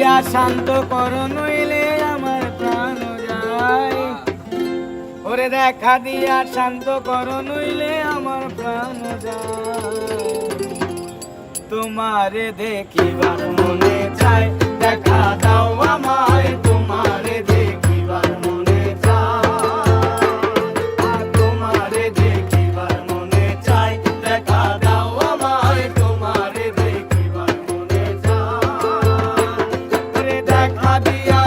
দিয়া শান্ত কর নইলে আমার প্রাণ যায়। ওরে দেখা দিয়া শান্ত কর নইলে আমার প্রাণ যায়। তোমারে দেখিবার মনে চায়, দেখা দাও আমায় তোমারে দেখিবার মনে চায়। তোমারে দেখিবার মনে চায়, দেখা দাও আমায় তোমারে দেখিবার মনে চায়। ওরে দেখা দিয়া